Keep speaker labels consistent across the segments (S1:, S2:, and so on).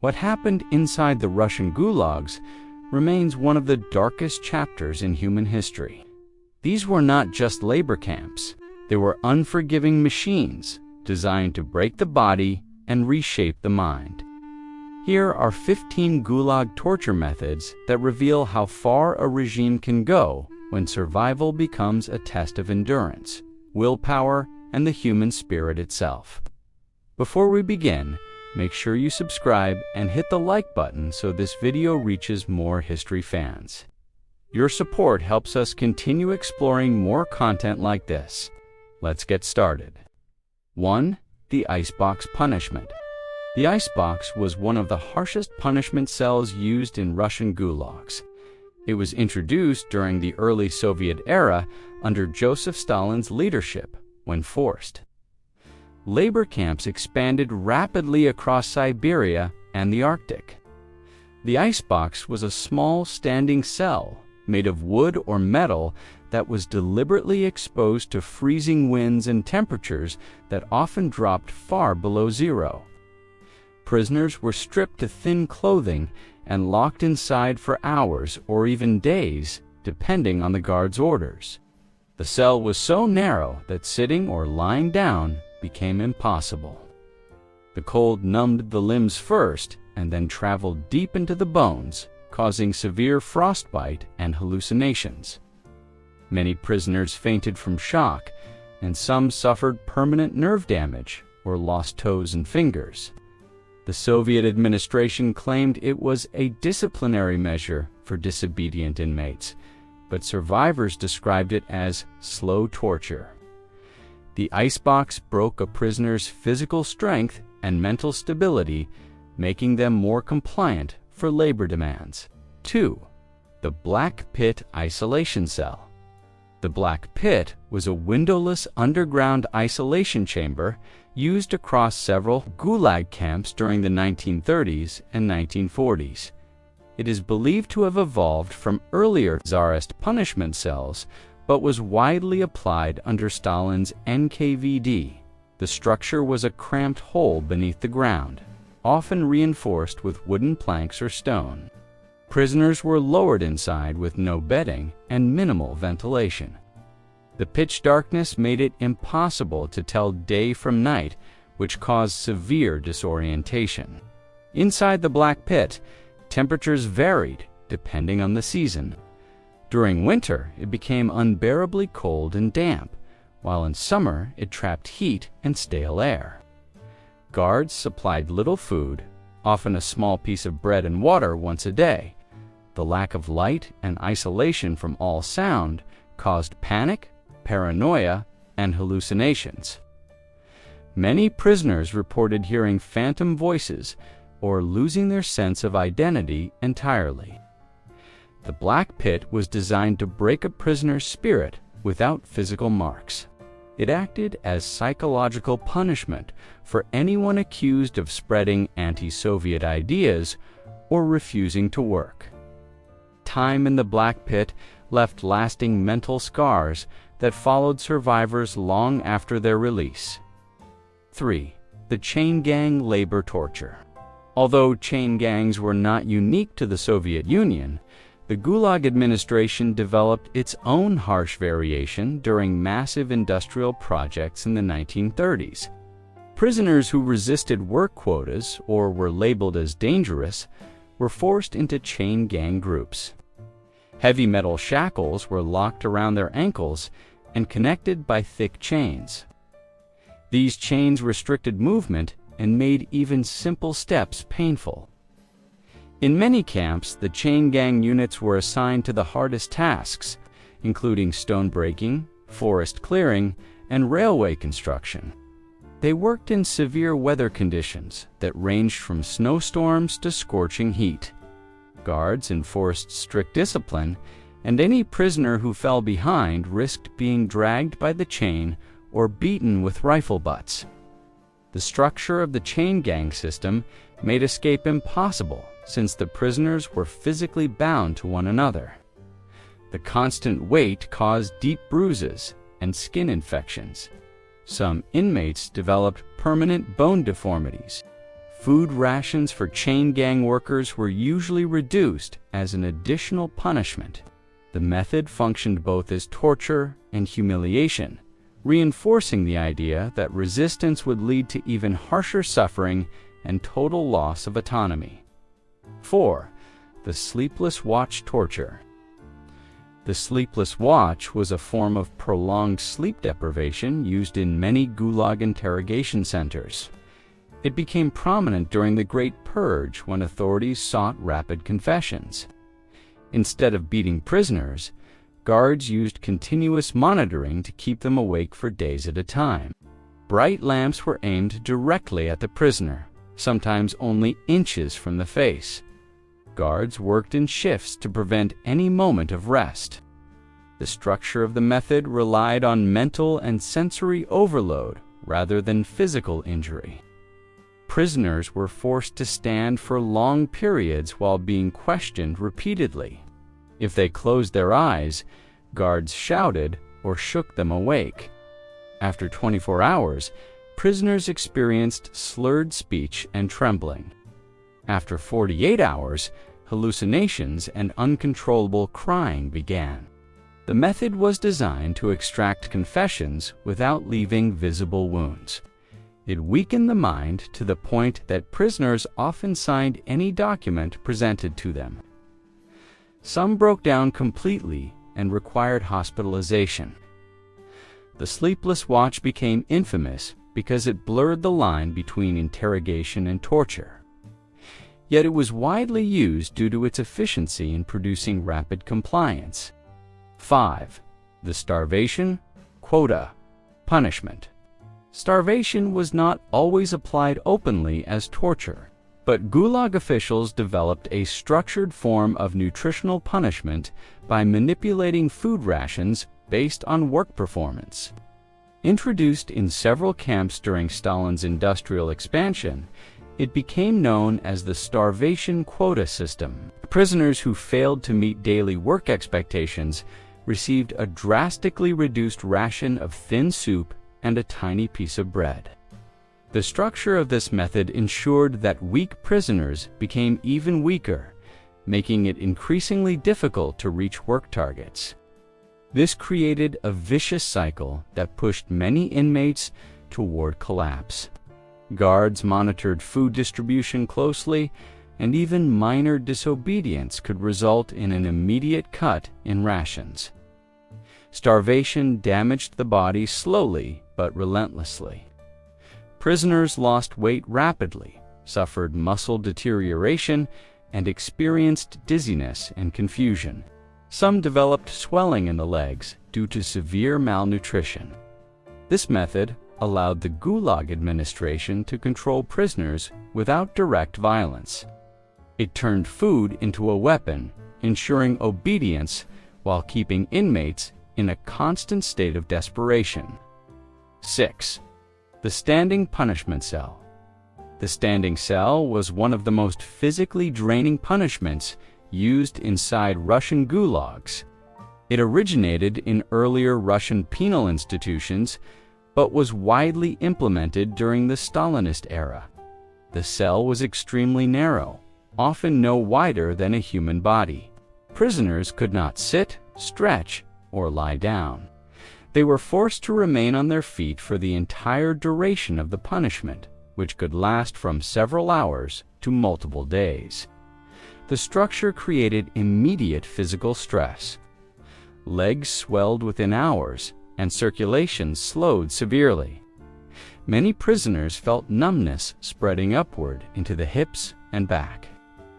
S1: What happened inside the Russian gulags remains one of the darkest chapters in human history. These were not just labor camps. They were unforgiving machines designed to break the body and reshape the mind. Here are 15 Gulag torture methods that reveal how far a regime can go when survival becomes a test of endurance, willpower, and the human spirit itself. Before we begin, make sure you subscribe and hit the like button so this video reaches more history fans. Your support helps us continue exploring more content like this. Let's get started. 1. The icebox punishment. The icebox was one of the harshest punishment cells used in Russian gulags. It was introduced during the early Soviet era under Joseph Stalin's leadership when forced. Labor camps expanded rapidly across Siberia and the Arctic. The icebox was a small standing cell made of wood or metal that was deliberately exposed to freezing winds and temperatures that often dropped far below zero. Prisoners were stripped to thin clothing and locked inside for hours or even days, depending on the guard's orders. The cell was so narrow that sitting or lying down became impossible. The cold numbed the limbs first and then traveled deep into the bones, causing severe frostbite and hallucinations. Many prisoners fainted from shock, and some suffered permanent nerve damage or lost toes and fingers. The Soviet administration claimed it was a disciplinary measure for disobedient inmates, but survivors described it as slow torture. The icebox broke a prisoner's physical strength and mental stability, making them more compliant for labor demands. 2. The Black Pit Isolation Cell. The Black Pit was a windowless underground isolation chamber used across several Gulag camps during the 1930s and 1940s. It is believed to have evolved from earlier Tsarist punishment cells, but was widely applied under Stalin's NKVD. The structure was a cramped hole beneath the ground, often reinforced with wooden planks or stone. Prisoners were lowered inside with no bedding and minimal ventilation. The pitch darkness made it impossible to tell day from night, which caused severe disorientation. Inside the Black Pit, temperatures varied depending on the season. During winter, it became unbearably cold and damp, while in summer it trapped heat and stale air. Guards supplied little food, often a small piece of bread and water once a day. The lack of light and isolation from all sound caused panic, paranoia, and hallucinations. Many prisoners reported hearing phantom voices or losing their sense of identity entirely. The Black Pit was designed to break a prisoner's spirit without physical marks. It acted as psychological punishment for anyone accused of spreading anti-Soviet ideas or refusing to work. Time in the Black Pit left lasting mental scars that followed survivors long after their release. 3. The chain gang labor torture. Although chain gangs were not unique to the Soviet Union, the Gulag administration developed its own harsh variation during massive industrial projects in the 1930s. Prisoners who resisted work quotas or were labeled as dangerous were forced into chain gang groups. Heavy metal shackles were locked around their ankles and connected by thick chains. These chains restricted movement and made even simple steps painful. In many camps, the chain gang units were assigned to the hardest tasks, including stone breaking, forest clearing, and railway construction. They worked in severe weather conditions that ranged from snowstorms to scorching heat. Guards enforced strict discipline, and any prisoner who fell behind risked being dragged by the chain or beaten with rifle butts. The structure of the chain gang system made escape impossible since the prisoners were physically bound to one another. The constant weight caused deep bruises and skin infections. Some inmates developed permanent bone deformities. Food rations for chain gang workers were usually reduced as an additional punishment. The method functioned both as torture and humiliation, reinforcing the idea that resistance would lead to even harsher suffering and total loss of autonomy. 4. The sleepless watch torture. The sleepless watch was a form of prolonged sleep deprivation used in many Gulag interrogation centers. It became prominent during the Great Purge when authorities sought rapid confessions. Instead of beating prisoners, guards used continuous monitoring to keep them awake for days at a time. Bright lamps were aimed directly at the prisoner, sometimes only inches from the face. Guards worked in shifts to prevent any moment of rest. The structure of the method relied on mental and sensory overload rather than physical injury. Prisoners were forced to stand for long periods while being questioned repeatedly. If they closed their eyes, guards shouted or shook them awake. After 24 hours, prisoners experienced slurred speech and trembling. After 48 hours, hallucinations and uncontrollable crying began. The method was designed to extract confessions without leaving visible wounds. It weakened the mind to the point that prisoners often signed any document presented to them. Some broke down completely and required hospitalization. The sleepless watch became infamous because it blurred the line between interrogation and torture. Yet it was widely used due to its efficiency in producing rapid compliance. 5. The starvation, quota, punishment. Starvation was not always applied openly as torture, but Gulag officials developed a structured form of nutritional punishment by manipulating food rations based on work performance. Introduced in several camps during Stalin's industrial expansion, it became known as the starvation quota system. Prisoners who failed to meet daily work expectations received a drastically reduced ration of thin soup and a tiny piece of bread. The structure of this method ensured that weak prisoners became even weaker, making it increasingly difficult to reach work targets. This created a vicious cycle that pushed many inmates toward collapse. Guards monitored food distribution closely, and even minor disobedience could result in an immediate cut in rations. Starvation damaged the body slowly but relentlessly. Prisoners lost weight rapidly, suffered muscle deterioration, and experienced dizziness and confusion. Some developed swelling in the legs due to severe malnutrition. This method allowed the Gulag administration to control prisoners without direct violence. It turned food into a weapon, ensuring obedience while keeping inmates in a constant state of desperation. 6. The standing punishment cell. The standing cell was one of the most physically draining punishments used inside Russian gulags. It originated in earlier Russian penal institutions, but was widely implemented during the Stalinist era. The cell was extremely narrow, often no wider than a human body. Prisoners could not sit, stretch, or lie down. They were forced to remain on their feet for the entire duration of the punishment, which could last from several hours to multiple days. The structure created immediate physical stress. Legs swelled within hours, and circulation slowed severely. Many prisoners felt numbness spreading upward into the hips and back.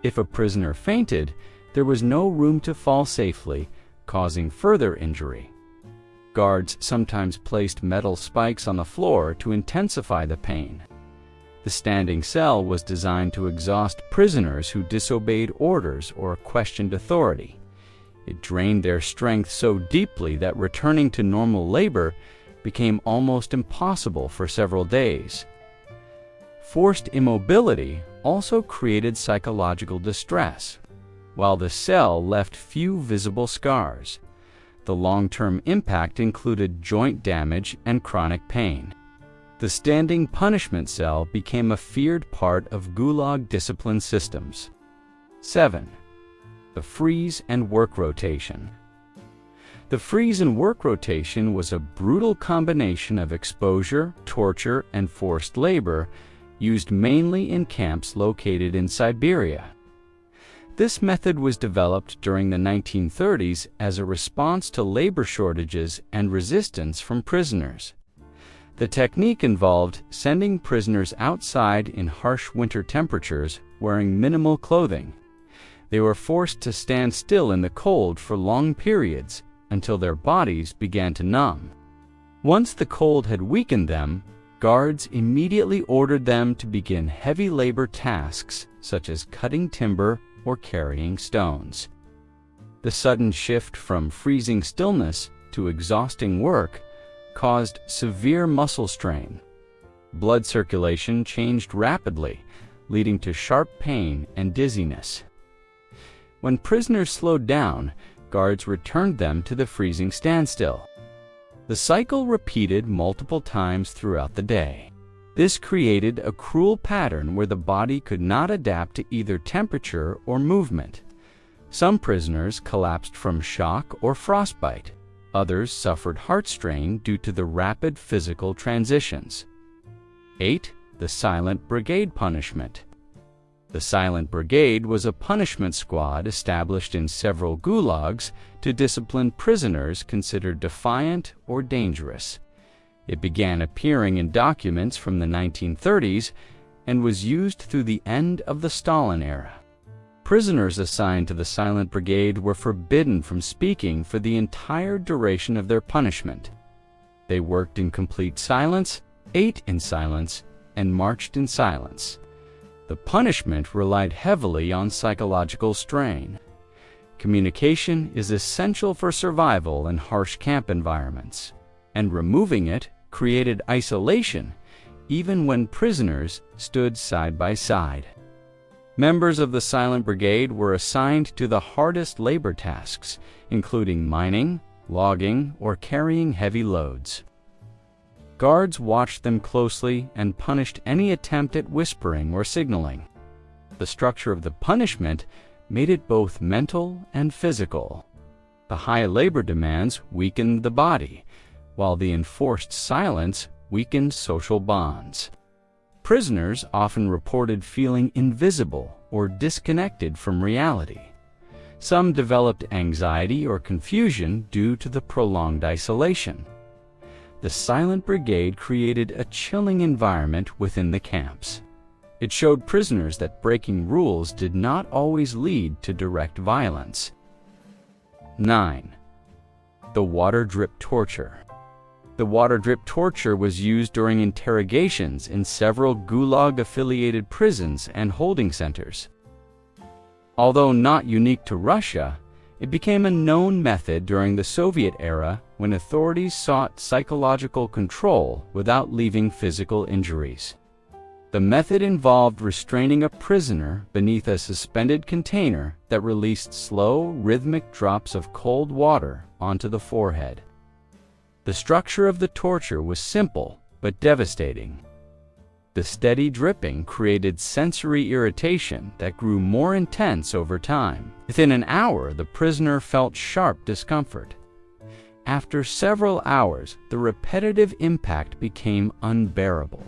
S1: If a prisoner fainted, there was no room to fall safely, causing further injury. Guards sometimes placed metal spikes on the floor to intensify the pain. The standing cell was designed to exhaust prisoners who disobeyed orders or questioned authority. It drained their strength so deeply that returning to normal labor became almost impossible for several days. Forced immobility also created psychological distress. While the cell left few visible scars, the long-term impact included joint damage and chronic pain. The standing punishment cell became a feared part of Gulag discipline systems. 7. The freeze and work rotation. The freeze and work rotation was a brutal combination of exposure, torture, and forced labor used mainly in camps located in Siberia. This method was developed during the 1930s as a response to labor shortages and resistance from prisoners. The technique involved sending prisoners outside in harsh winter temperatures wearing minimal clothing. They were forced to stand still in the cold for long periods until their bodies began to numb. Once the cold had weakened them, guards immediately ordered them to begin heavy labor tasks such as cutting timber or carrying stones. The sudden shift from freezing stillness to exhausting work caused severe muscle strain. Blood circulation changed rapidly, leading to sharp pain and dizziness. When prisoners slowed down, guards returned them to the freezing standstill. The cycle repeated multiple times throughout the day. This created a cruel pattern where the body could not adapt to either temperature or movement. Some prisoners collapsed from shock or frostbite. Others suffered heart strain due to the rapid physical transitions. 8. The silent brigade punishment. The Silent Brigade was a punishment squad established in several gulags to discipline prisoners considered defiant or dangerous. It began appearing in documents from the 1930s and was used through the end of the Stalin era. Prisoners assigned to the Silent Brigade were forbidden from speaking for the entire duration of their punishment. They worked in complete silence, ate in silence, and marched in silence. The punishment relied heavily on psychological strain. Communication is essential for survival in harsh camp environments, and removing it created isolation even when prisoners stood side by side. Members of the Silent Brigade were assigned to the hardest labor tasks, including mining, logging, or carrying heavy loads. Guards watched them closely and punished any attempt at whispering or signaling. The structure of the punishment made it both mental and physical. The high labor demands weakened the body, while the enforced silence weakened social bonds. Prisoners often reported feeling invisible or disconnected from reality. Some developed anxiety or confusion due to the prolonged isolation. The Silent Brigade created a chilling environment within the camps. It showed prisoners that breaking rules did not always lead to direct violence. 9. The water drip torture. The water drip torture was used during interrogations in several Gulag-affiliated prisons and holding centers. Although not unique to Russia, it became a known method during the Soviet era when authorities sought psychological control without leaving physical injuries. The method involved restraining a prisoner beneath a suspended container that released slow, rhythmic drops of cold water onto the forehead. The structure of the torture was simple but devastating. The steady dripping created sensory irritation that grew more intense over time. Within an hour, the prisoner felt sharp discomfort. After several hours, the repetitive impact became unbearable.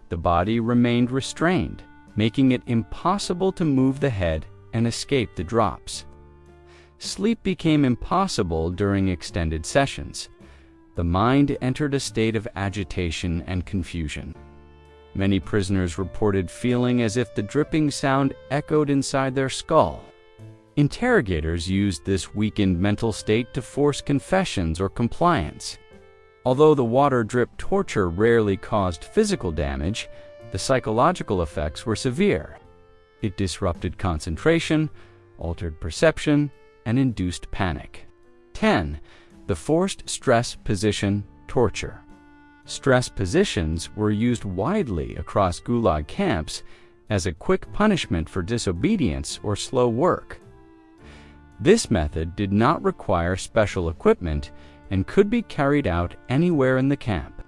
S1: The body remained restrained, making it impossible to move the head and escape the drops. Sleep became impossible during extended sessions. The mind entered a state of agitation and confusion. Many prisoners reported feeling as if the dripping sound echoed inside their skull. Interrogators used this weakened mental state to force confessions or compliance. Although the water drip torture rarely caused physical damage, the psychological effects were severe. It disrupted concentration, altered perception, and induced panic. 10. The forced stress position torture. Stress positions were used widely across Gulag camps as a quick punishment for disobedience or slow work. This method did not require special equipment and could be carried out anywhere in the camp.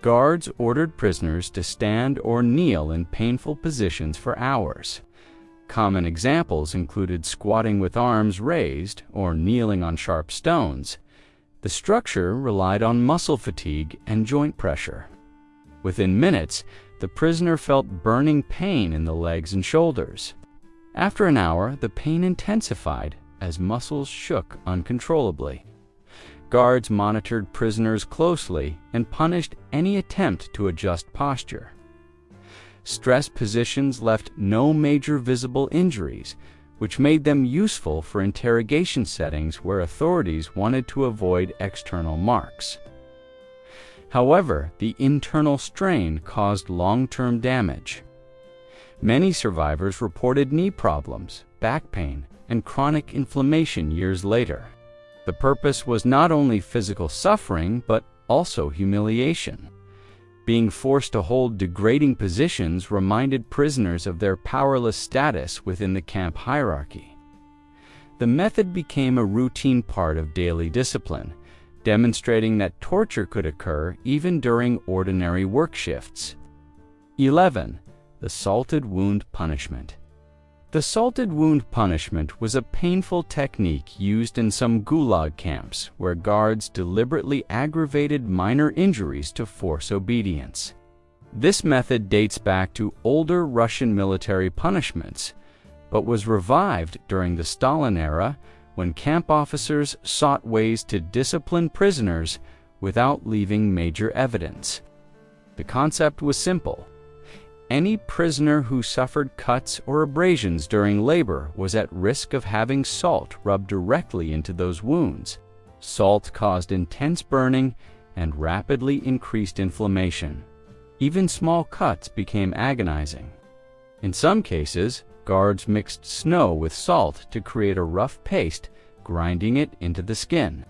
S1: Guards ordered prisoners to stand or kneel in painful positions for hours. Common examples included squatting with arms raised or kneeling on sharp stones. The structure relied on muscle fatigue and joint pressure. Within minutes, the prisoner felt burning pain in the legs and shoulders. After an hour, the pain intensified as muscles shook uncontrollably. Guards monitored prisoners closely and punished any attempt to adjust posture. Stress positions left no major visible injuries, which made them useful for interrogation settings where authorities wanted to avoid external marks. However, the internal strain caused long-term damage. Many survivors reported knee problems, back pain, and chronic inflammation years later. The purpose was not only physical suffering, but also humiliation. Being forced to hold degrading positions reminded prisoners of their powerless status within the camp hierarchy. The method became a routine part of daily discipline, demonstrating that torture could occur even during ordinary work shifts. 11. The salted wound punishment. The salted wound punishment was a painful technique used in some Gulag camps where guards deliberately aggravated minor injuries to force obedience. This method dates back to older Russian military punishments, but was revived during the Stalin era when camp officers sought ways to discipline prisoners without leaving major evidence. The concept was simple. Any prisoner who suffered cuts or abrasions during labor was at risk of having salt rubbed directly into those wounds. Salt caused intense burning and rapidly increased inflammation. Even small cuts became agonizing. In some cases, guards mixed snow with salt to create a rough paste, grinding it into the skin.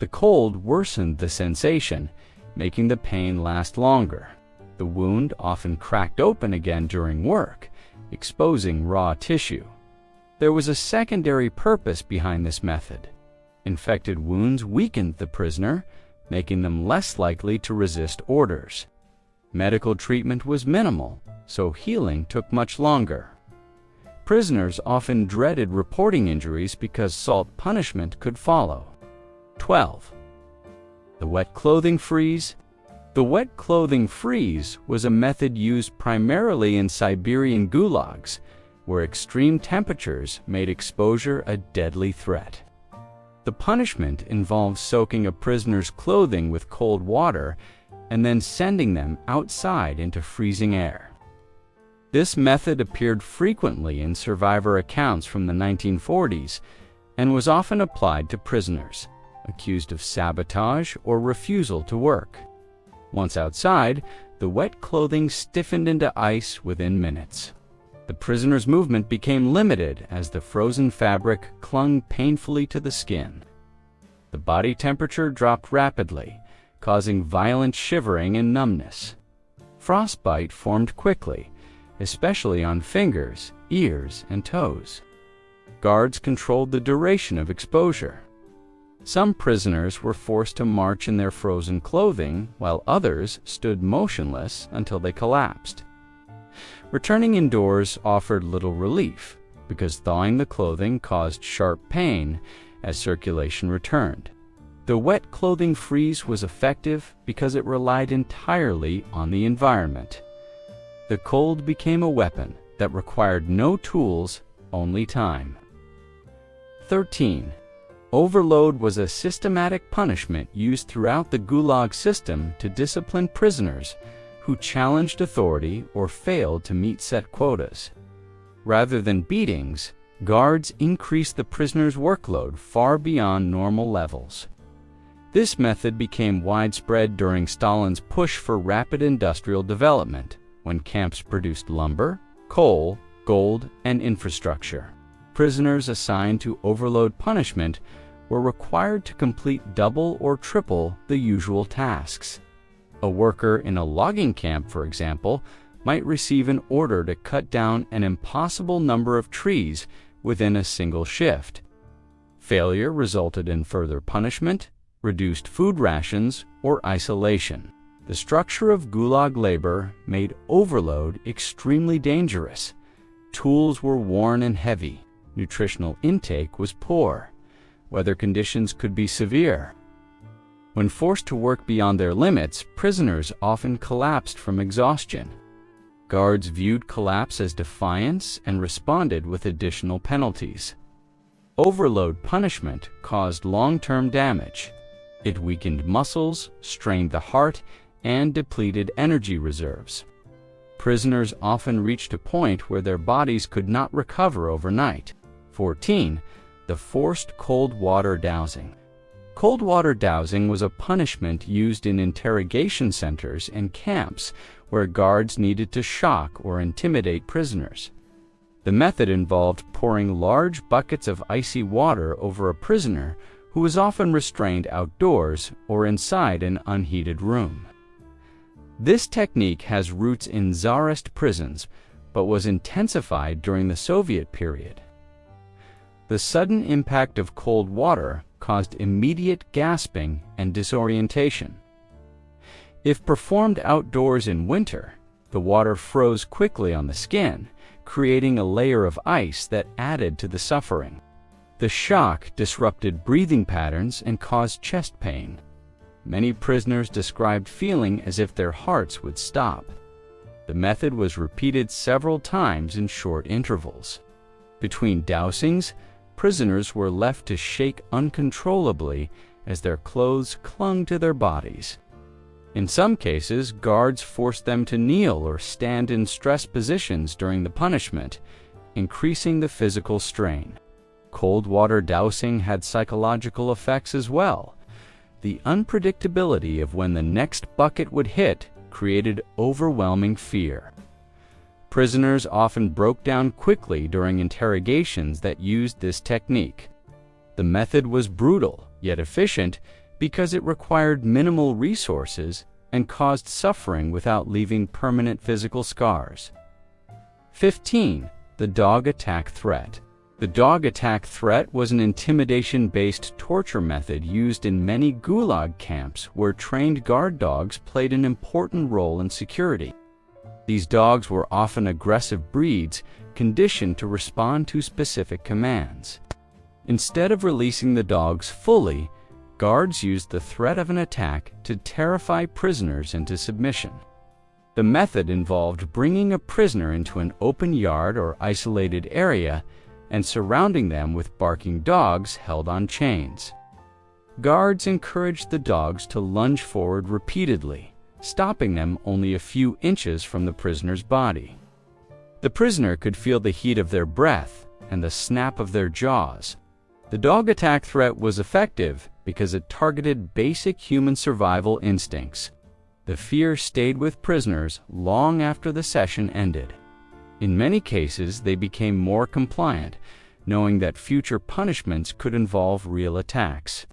S1: The cold worsened the sensation, making the pain last longer. The wound often cracked open again during work, exposing raw tissue. There was a secondary purpose behind this method. Infected wounds weakened the prisoner, making them less likely to resist orders. Medical treatment was minimal, so healing took much longer. Prisoners often dreaded reporting injuries because salt punishment could follow. 12. The wet clothing freeze. The wet clothing freeze was a method used primarily in Siberian gulags, where extreme temperatures made exposure a deadly threat. The punishment involved soaking a prisoner's clothing with cold water and then sending them outside into freezing air. This method appeared frequently in survivor accounts from the 1940s and was often applied to prisoners accused of sabotage or refusal to work. Once outside, the wet clothing stiffened into ice within minutes. The prisoner's movement became limited as the frozen fabric clung painfully to the skin. The body temperature dropped rapidly, causing violent shivering and numbness. Frostbite formed quickly, especially on fingers, ears, and toes. Guards controlled the duration of exposure. Some prisoners were forced to march in their frozen clothing, while others stood motionless until they collapsed. Returning indoors offered little relief, because thawing the clothing caused sharp pain as circulation returned. The wet clothing freeze was effective because it relied entirely on the environment. The cold became a weapon that required no tools, only time. 13. Overload was a systematic punishment used throughout the Gulag system to discipline prisoners who challenged authority or failed to meet set quotas. Rather than beatings, guards increased the prisoner's workload far beyond normal levels. This method became widespread during Stalin's push for rapid industrial development, when camps produced lumber, coal, gold, and infrastructure. Prisoners assigned to overload punishment were required to complete double or triple the usual tasks. A worker in a logging camp, for example, might receive an order to cut down an impossible number of trees within a single shift. Failure resulted in further punishment, reduced food rations, or isolation. The structure of Gulag labor made overload extremely dangerous. Tools were worn and heavy. Nutritional intake was poor. Weather conditions could be severe. When forced to work beyond their limits, prisoners often collapsed from exhaustion. Guards viewed collapse as defiance and responded with additional penalties. Overload punishment caused long-term damage. It weakened muscles, strained the heart, and depleted energy reserves. Prisoners often reached a point where their bodies could not recover overnight. 14. The forced cold water dowsing. Cold water dowsing was a punishment used in interrogation centers and camps where guards needed to shock or intimidate prisoners. The method involved pouring large buckets of icy water over a prisoner who was often restrained outdoors or inside an unheated room. This technique has roots in Tsarist prisons, but was intensified during the Soviet period. The sudden impact of cold water caused immediate gasping and disorientation. If performed outdoors in winter, the water froze quickly on the skin, creating a layer of ice that added to the suffering. The shock disrupted breathing patterns and caused chest pain. Many prisoners described feeling as if their hearts would stop. The method was repeated several times in short intervals. Between dowsings, prisoners were left to shake uncontrollably as their clothes clung to their bodies. In some cases, guards forced them to kneel or stand in stress positions during the punishment, increasing the physical strain. Cold water dowsing had psychological effects as well. The unpredictability of when the next bucket would hit created overwhelming fear. Prisoners often broke down quickly during interrogations that used this technique. The method was brutal, yet efficient, because it required minimal resources and caused suffering without leaving permanent physical scars. 15. The dog attack threat. The dog attack threat was an intimidation-based torture method used in many Gulag camps where trained guard dogs played an important role in security. These dogs were often aggressive breeds, conditioned to respond to specific commands. Instead of releasing the dogs fully, guards used the threat of an attack to terrify prisoners into submission. The method involved bringing a prisoner into an open yard or isolated area and surrounding them with barking dogs held on chains. Guards encouraged the dogs to lunge forward repeatedly, stopping them only a few inches from the prisoner's body. The prisoner could feel the heat of their breath and the snap of their jaws. The dog attack threat was effective because it targeted basic human survival instincts. The fear stayed with prisoners long after the session ended. In many cases, they became more compliant, knowing that future punishments could involve real attacks.